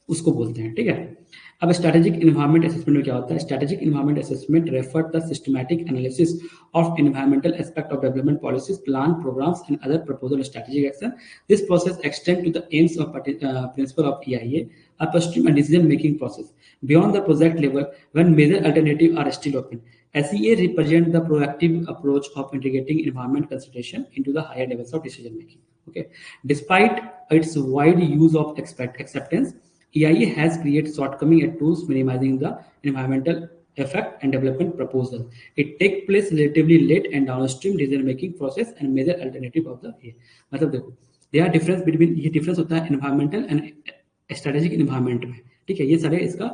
उसको बोलते हैं, ठीक है। अब स्ट्रेटेजिक इन्वायरमेंट असेसमेंट में क्या होता है, strategic environment assessment refer the systematic analysis of environmental aspect of development policies, plan, programmes and other proposal strategic action. This process extend to the aims of principle of EIA, upstream and decision making process beyond the project level when major alternatives are still open. SEA represent the proactive approach of integrating environment consideration into the higher levels of decision making, okay. Despite its wide use of acceptance, EIA has created shortcoming at tools minimizing the environmental effect and development proposal. It takes place relatively late and downstream decision making process and major alternative of the A. मतलब देखो, there are difference between, ये difference होता है environmental and strategic environment में, ठीक है। ये सारे इसका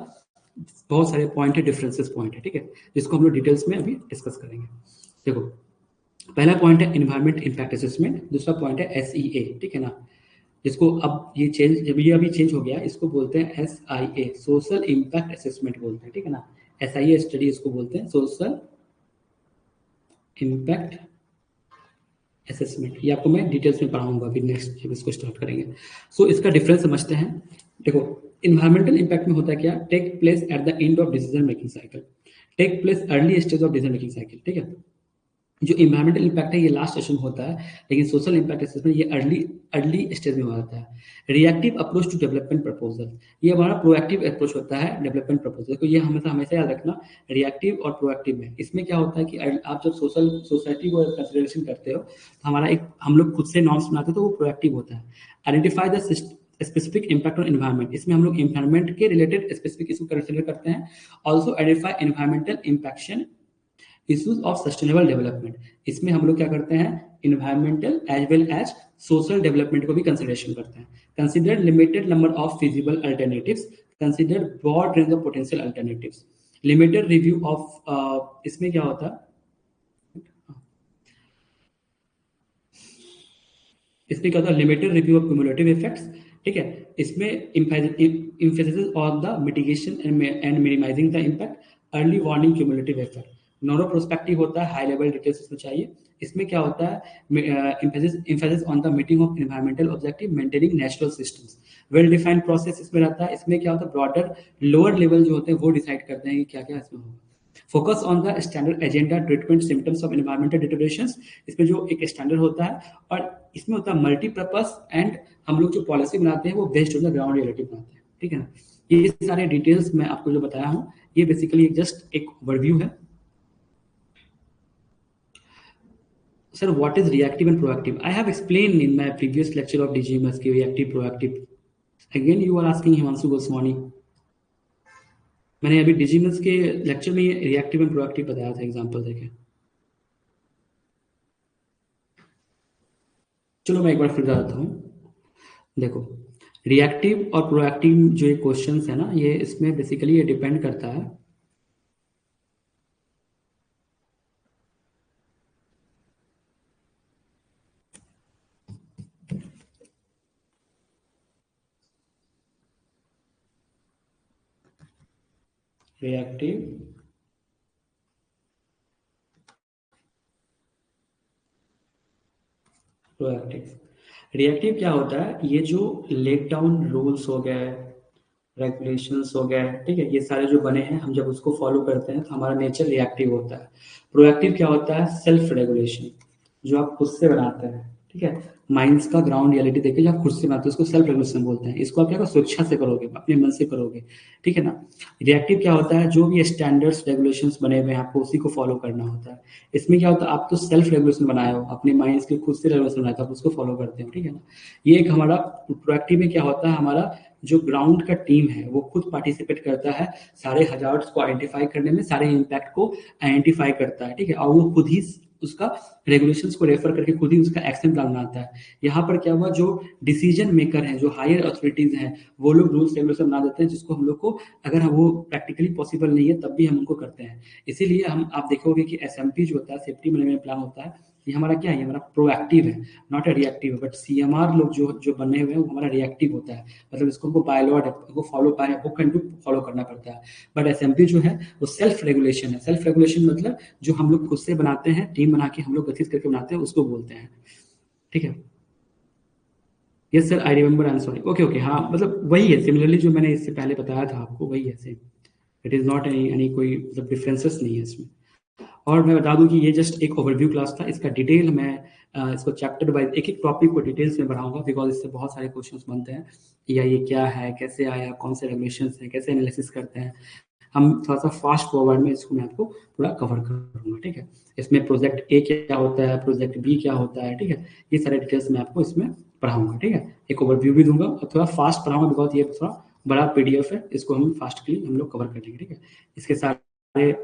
बहुत सारे पॉइंट है, डिफरेंसेस पॉइंट है, ठीक है, जिसको हम लोग डिटेल्स में अभी डिस्कस करेंगे। देखो पहला पॉइंट है एनवायरमेंट इम्पैक्ट असेसमेंट, दूसरा पॉइंट है SEA, ठीक है ना, जिसको अब ये चेंज, जब ये अभी चेंज हो गया, इसको बोलते हैं SIA, सोशल इम्पैक्ट असेसमेंट बोलते हैं, ठीक है ना। SIA स्टडी इसको बोलते हैं, सोशल इम्पैक्ट असेसमेंट। ये आपको मैं डिटेल्स में पढ़ाऊंगा फिर नेक्स्ट जब इसको स्टार्ट करेंगे। सो इसका डिफरेंस समझते हैं। देखो, इन्वायरमेंटल इम्पैक्ट में होता है क्या, take place at the end of decision making cycle, take place early stage of decision making cycle. ठीक है, जो इन्वायरमेंटल इम्पैक्ट है ये लास्ट स्टेज में होता है, लेकिन सोशल इम्पैक्ट असेसमेंट ये अर्ली अर्ली स्टेज में हो जाता है। Reactive approach to development proposal, ये हमारा प्रोएक्टिव अप्रोच होता है डेवलपमेंट प्रपोजल को। ये हमेशा हमेशा याद रखना, रिएक्टिव और प्रोएक्टिव में। इसमें क्या होता है कि आप जब सोसाइटी को कंसिडरेशन करते हो तो हमारा एक हम लोग खुद से नॉर्म्स बनाते हैं, तो वो प्रोएक्टिव होता है। Identify the specific impact on environment, इसमें हम लोग एनवायरनमेंट के रिलेटेड स्पेसिफिक इशू कंसिडर करते हैं। Also identify environmental impaction issues of sustainable development, इसमें हम लोग क्या करते हैं, environmental as well as social development को भी कंसिडरेशन करते हैं। Consider limited number of feasible alternatives, consider broad range of potential alternatives. Limited review of, इसमें क्या होता है, इसमें क्या होता है, limited review of cumulative effects. ठीक है, इसमें emphasis on the mitigation and minimizing the impact, early warning cumulative effect. नॉरो prospective होता है, हाई लेवल डिटेल्स इसमें चाहिए। इसमें क्या होता है, emphasis on the meeting of environmental objective, maintaining natural systems. Well defined process इसमें रहता है। इसमें क्या होता है, ब्रॉडर लोअर लेवल जो होते हैं वो डिसाइड करते हैं कि क्या क्या इसमें होगा। Focus on the standard agenda treatment symptoms of environmental deterioration, इसमें जो एक स्टैंडर्ड होता है, और इसमें होता है मल्टीपर्पस एंड हम लोग जो पॉलिसी बनाते हैं वो based on the ground reality बनाते हैं। ठीक है ना, ये सारे डिटेल्स मैं आपको जो बताया हूँ ये बेसिकली जस्ट एक ओवरव्यू है। Sir, what is reactive and proactive? I have explained in my previous lecture of DGMS की reactive, proactive. Again, you are asking Himanshu Goswami. मैंने अभी DGMS के लेक्चर में reactive and proactive बताया था, example देके। चलो मैं एक बार फिर बताता हूँ। देखो, रिएक्टिव और प्रोएक्टिव जो ये क्वेश्चंस है ना, ये इसमें बेसिकली ये डिपेंड करता है रिएक्टिव प्रोएक्टिव। रिएक्टिव क्या होता है, ये जो लेट डाउन रूल्स हो गए, रेगुलेशंस हो गए, ठीक है, ये सारे जो बने हैं हम जब उसको फॉलो करते हैं तो हमारा नेचर रिएक्टिव होता है। प्रोएक्टिव क्या होता है, सेल्फ रेगुलेशन, जो आप खुद से बनाते हैं। ठीक है, माइंड्स का ग्राउंड रियलिटी देखे जो आप खुद से बनाते हैं उसको सेल्फ रेगुलेशन बोलते हैं। इसको आप क्या स्वेच्छा से करोगे, अपने मन से करोगे। ठीक है ना। रिएक्टिव क्या होता है, जो भी स्टैंडर्ड्स रेगुलेशंस बने हुए हैं आपको उसी को फॉलो करना होता है। इसमें क्या होता है, आप तो सेल्फ रेगुलेशन बनाए हो, अपने माइंड्स के खुद से रेगुलेशन बनाए, तो आप उसको फॉलो करते हो। ठीक है ना, ये एक हमारा प्रोएक्टिव में क्या होता है, हमारा जो ग्राउंड का टीम है वो खुद पार्टिसिपेट करता है सारे हजार्ड्स को आइडेंटिफाई करने में, सारे इम्पैक्ट को आइडेंटिफाई करता है। ठीक है, और वो खुद ही उसका रेगुलेशंस को रेफर करके खुद ही उसका एक्शन प्लान बनाता है। यहाँ पर क्या हुआ, जो डिसीजन मेकर हैं, जो हायर अथॉरिटीज हैं, वो लोग रूल्स रेगुलेशन बना देते हैं, जिसको हम लोग को अगर हम वो प्रैक्टिकली पॉसिबल नहीं है तब भी हम उनको करते हैं। इसीलिए हम आप देखोगे कि एसएमपी जो होता है, सेफ्टी मैनेजमेंट प्लान होता है, ये हमारा क्या है, ये हमारा प्रोएक्टिव है, नॉट अ रिएक्टिव है। बट सीएमआर लोग जो जो बने हुए हैं वो हमारा रिएक्टिव होता है, मतलब इसको हमको बायलॉ को फॉलो वो कंडक्ट फॉलो करना पड़ता है। बट एसएमपी जो है वो सेल्फ रेगुलेशन है। सेल्फ रेगुलेशन मतलब जो हम लोग खुद से बनाते हैं, टीम बना के हम लोग गठित करके बनाते हैं, उसको बोलते हैं। ठीक है, yes sir, I remember, I am sorry, okay okay, हाँ, मतलब वही है, सिमिलरली जो मैंने इससे पहले बताया था आपको वही है same. It is not any कोई मतलब डिफरेंसेस नहीं है इसमें। और मैं बता दूं कि ये जस्ट एक ओवरव्यू क्लास था, इसका डिटेल मैं इसको चैप्टर वाइज एक एक टॉपिक को डिटेल्स में बढ़ाऊंगा, बिकॉज इससे बहुत सारे क्वेश्चंस बनते हैं, या ये क्या है, कैसे आया, कौन से रेगुलेशंस हैं, कैसे एनालिसिस करते हैं। हम थोड़ा सा फास्ट फॉरवर्ड में इसको मैं आपको पूरा कवर करूंगा। ठीक है, इसमें प्रोजेक्ट ए क्या होता है, प्रोजेक्ट बी क्या होता है, ठीक है, ये सारे डिटेल्स मैं आपको इसमें पढ़ाऊंगा। ठीक है, एक ओवरव्यू भी दूंगा और थोड़ा फास्ट पढ़ाऊंगा, बिकॉज ये थोड़ा बड़ा पीडीएफ है, इसको हम फास्टली हम लोग कवर कर लेंगे। ठीक है, इसके सारे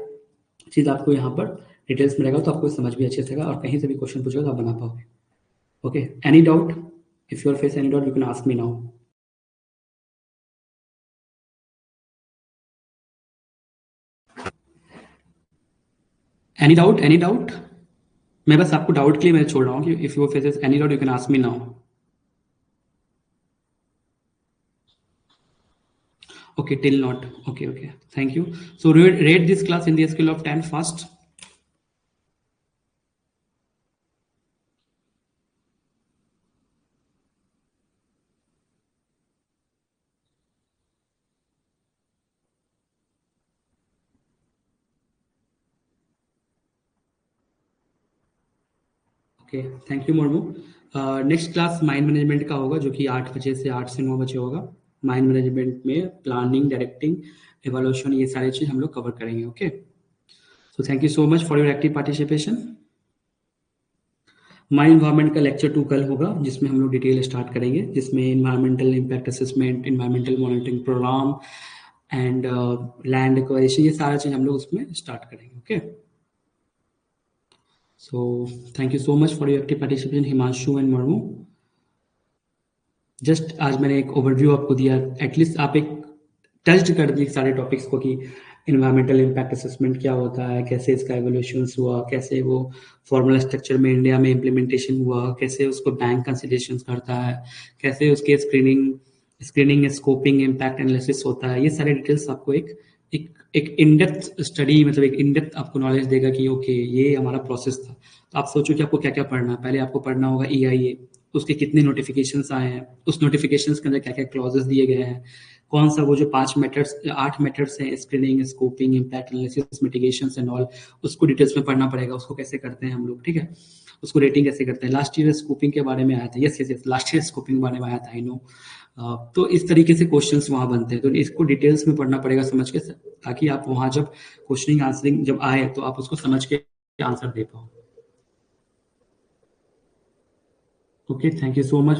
चीज़ आपको यहाँ पर डिटेल्स में रहेगा, तो आपको समझ भी अच्छे से आएगा, और कहीं से भी क्वेश्चन पूछेगा तो आप बना पाओगे। Okay, any doubt, if you are face any doubt you can ask me now. Any doubt, any doubt, मैं बस आपको डाउट के लिए मैं छोड़ रहा हूँ कि if you faces any doubt you can ask me now. Okay, till not. Okay, okay. Thank you. So rate this class in the scale of 10 fast. Okay, thank you Murmu. Next class mind management का होगा, जो कि 8 बजे से 8 से 9 बजे होगा। Mind management में प्लानिंग, डायरेक्टिंग, इवोल्यूशन, ये सारी चीज हम लोग कवर करेंगे। Okay, so thank you so much for your active participation. Mind environment का लेक्चर 2 कल होगा, जिसमें हम लोग डिटेल स्टार्ट करेंगे, जिसमें environmental impact assessment, environmental monitoring program and land acquisition, ये सारा चीज हम लोग उसमें स्टार्ट करेंगे। Okay, so thank you so much for your active participation Himanshu and Marmu. Just आज मैंने एक ओवरव्यू आपको दिया, एटलीस्ट आप एक टच कर दिए सारे टॉपिक्स को कि इन्वायरमेंटल इम्पैक्ट असेसमेंट क्या होता है, कैसे इसका एवोल्यूशन हुआ, कैसे वो फॉर्मूला स्ट्रक्चर में इंडिया में इम्प्लीमेंटेशन हुआ, कैसे उसको बैंक कंसिडरेशन करता है, कैसे उसके स्क्रीनिंग स्कोपिंग इम्पैक्ट एनालिसिस होता है। ये सारे डिटेल्स आपको एक एक एक इन डेप्थ स्टडी, मतलब एक इन डेप्थ आपको नॉलेज देगा कि ओके ये हमारा प्रोसेस था। तो आप सोचो कि आपको क्या क्या पढ़ना है। पहले आपको पढ़ना होगा EIA, उसके कितने नोटिफिकेशंस आए हैं, उस नोटिफिकेशंस के अंदर क्या क्या क्लॉजेस दिए गए हैं, कौन सा वो जो 5 मेथड्स 8 मेथड्स हैं, screening, scoping, impact analysis, mitigation and all, उसको डिटेल्स में पढ़ना पड़ेगा। उसको कैसे करते हैं हम लोग, ठीक है, उसको रेटिंग कैसे करते हैं। लास्ट ईयर स्कोपिंग के बारे में आया था, yes yes yes, last year scoping के बारे में आया था, आई नो। तो इस तरीके से क्वेश्चंस वहां बनते हैं, तो इसको डिटेल्स में पढ़ना पड़ेगा समझ के, ताकि आप वहां जब क्वेश्चनिंग आंसरिंग जब आए तो आप उसको समझ के आंसर दे पाओ। Okay, thank you so much